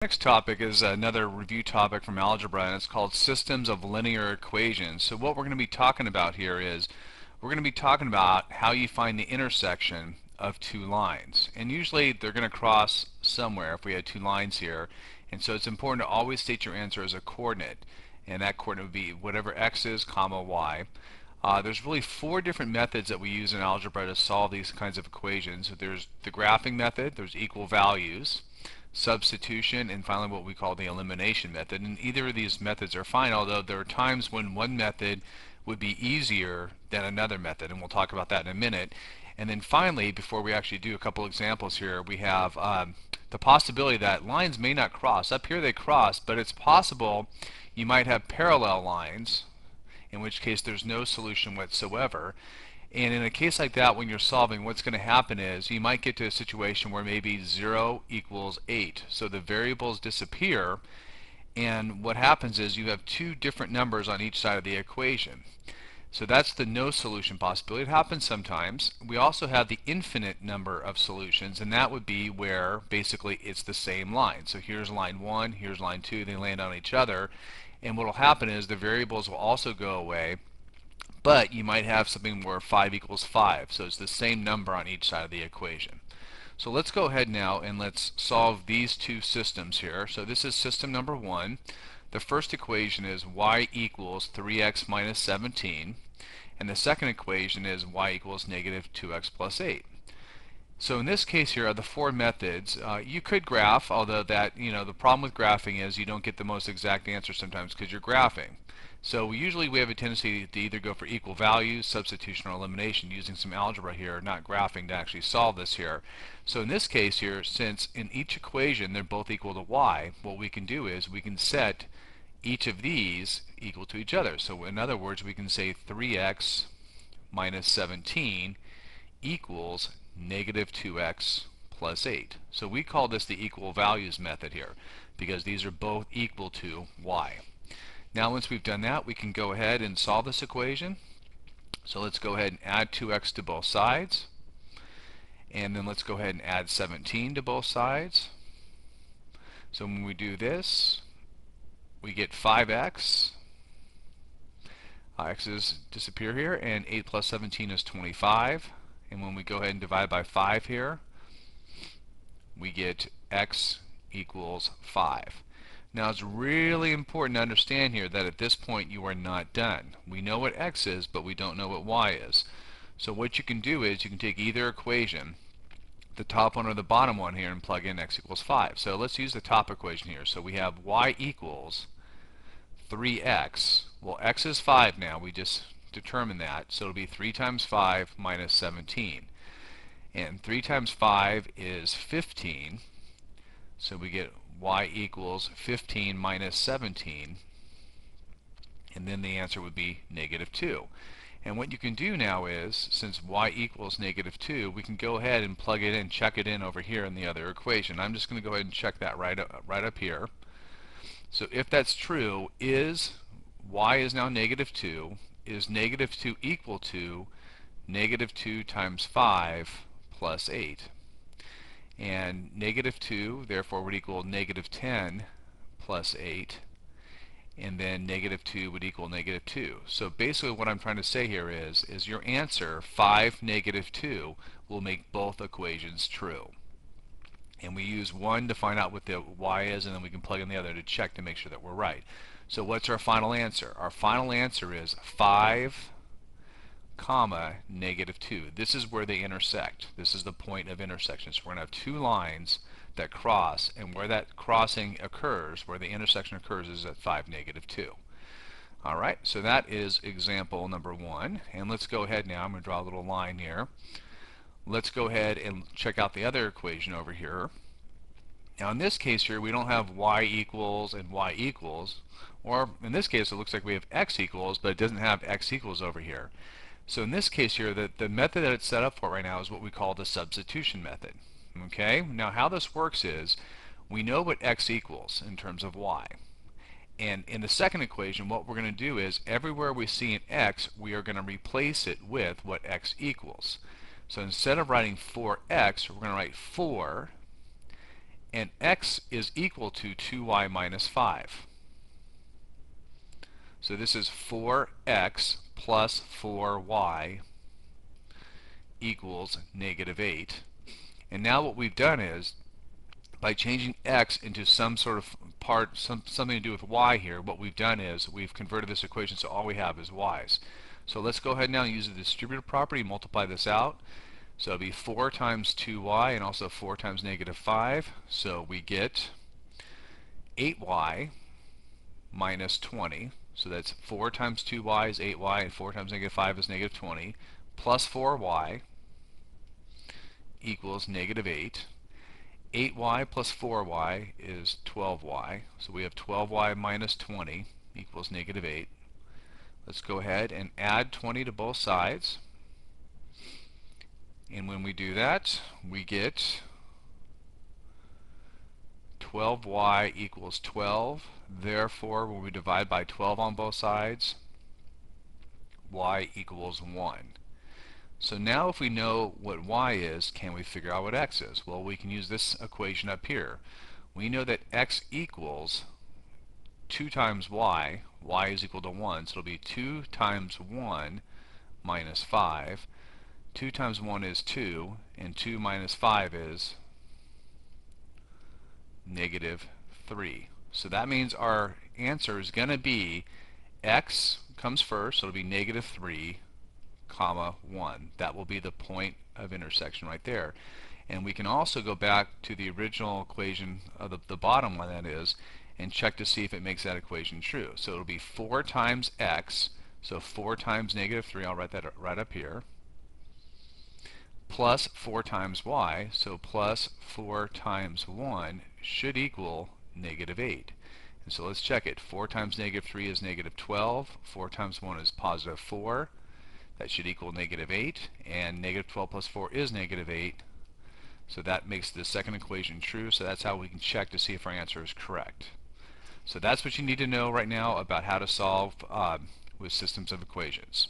Next topic is another review topic from algebra, and it's called systems of linear equations. So what we're going to be talking about here is we're going to be talking about how you find the intersection of two lines. And usually they're going to cross somewhere if we had two lines here. And so it's important to always state your answer as a coordinate. And that coordinate would be whatever x is, comma, y. There's really four different methods that we use in algebra to solve these kinds of equations. So there's the graphing method, there's equal values, substitution, and finally what we call the elimination method. And either of these methods are fine, although there are times when one method would be easier than another method, and we'll talk about that in a minute. And then finally, before we actually do a couple examples here, we have the possibility that lines may not cross. Up here they cross, but it's possible you might have parallel lines, in which case there's no solution whatsoever. And in a case like that, when you're solving, what's going to happen is you might get to a situation where maybe 0 equals 8. So the variables disappear, and what happens is you have two different numbers on each side of the equation. So that's the no solution possibility. It happens sometimes. We also have the infinite number of solutions, and that would be where basically it's the same line. So here's line 1, here's line 2, they land on each other, and what will happen is the variables will also go away, but you might have something where 5 equals 5, so it's the same number on each side of the equation. So let's go ahead now and let's solve these two systems here. So this is system number 1. The first equation is y equals 3x minus 17, and the second equation is y equals negative 2x plus 8. So in this case here are the four methods. You could graph, although the problem with graphing is you don't get the most exact answer sometimes because you're graphing. So usually we have a tendency to either go for equal values, substitution, or elimination, using some algebra here, not graphing, to actually solve this here. So in this case here, since in each equation they're both equal to y, what we can do is we can set each of these equal to each other. So in other words, we can say 3x minus 17 equals negative 2x plus 8. So we call this the equal values method here because these are both equal to y. Now once we've done that, we can go ahead and solve this equation. So let's go ahead and add 2x to both sides, and then let's go ahead and add 17 to both sides. So when we do this, we get 5x. X's disappear here, and 8 plus 17 is 25. And when we go ahead and divide by 5 here, we get x equals 5. Now it's really important to understand here that at this point you are not done. We know what x is, but we don't know what y is. So what you can do is you can take either equation, the top one or the bottom one here, and plug in x equals 5. So let's use the top equation here. So we have y equals 3x. Well, x is 5 now. We just determined that. So it'll be 3 times 5 minus 17. And 3 times 5 is 15. So we get y equals 15 minus 17, and then the answer would be negative 2. And what you can do now is, since y equals negative 2, we can go ahead and plug it in, check it in over here in the other equation. I'm just going to go ahead and check that right up here. So if that's true, is y is now negative 2, is negative 2 equal to negative 2 times 5 plus 8? And negative 2 therefore would equal negative 10 plus 8, and then negative 2 would equal negative 2. So basically what I'm trying to say here is your answer, 5, negative 2, will make both equations true. And we use one to find out what the y is, and then we can plug in the other to check to make sure that we're right. So what's our final answer? Our final answer is 5 comma negative 2. This is where they intersect. This is the point of intersection. So we're going to have two lines that cross, and where that crossing occurs, where the intersection occurs, is at 5, negative 2. Alright, so that is example number 1. And let's go ahead now. I'm going to draw a little line here. Let's go ahead and check out the other equation over here. Now in this case here, we don't have y equals and y equals, or in this case it looks like we have x equals, but it doesn't have x equals over here. So in this case here, the method that it's set up for right now is what we call the substitution method. Okay? Now how this works is, we know what x equals in terms of y. And in the second equation, what we're going to do is, everywhere we see an x, we are going to replace it with what x equals. So instead of writing 4x, we're going to write 4, and x is equal to 2y minus 5. So this is 4x plus 4y equals negative 8. And now what we've done is, by changing x into some sort of something to do with y here, what we've done is we've converted this equation so all we have is y's. So let's go ahead now and use the distributive property, multiply this out. So it'll be 4 times 2y and also 4 times negative 5. So we get 8y minus 20. So that's 4 times 2y is 8y and 4 times negative 5 is negative 20 plus 4y equals negative 8. 8y plus 4y is 12y. So we have 12y minus 20 equals negative 8. Let's go ahead and add 20 to both sides. And when we do that, we get 12y equals 12. Therefore, when we divide by 12 on both sides, y equals 1. So now if we know what y is, can we figure out what x is? Well, we can use this equation up here. We know that x equals 2 times y. Y is equal to 1, so it'll be 2 times 1 minus 5. 2 times 1 is 2, and 2 minus 5 is negative 3. So that means our answer is going to be x comes first, so it'll be negative 3, comma 1. That will be the point of intersection right there. And we can also go back to the original equation of the bottom one, that is, and check to see if it makes that equation true. So it'll be 4 times x, so 4 times negative 3, I'll write that right up here, plus 4 times y, so plus 4 times 1 should equal negative 8. And so let's check it. 4 times negative 3 is negative 12. 4 times 1 is positive 4. That should equal negative 8. And negative 12 plus 4 is negative 8. So that makes the second equation true. So that's how we can check to see if our answer is correct. So that's what you need to know right now about how to solve with systems of equations.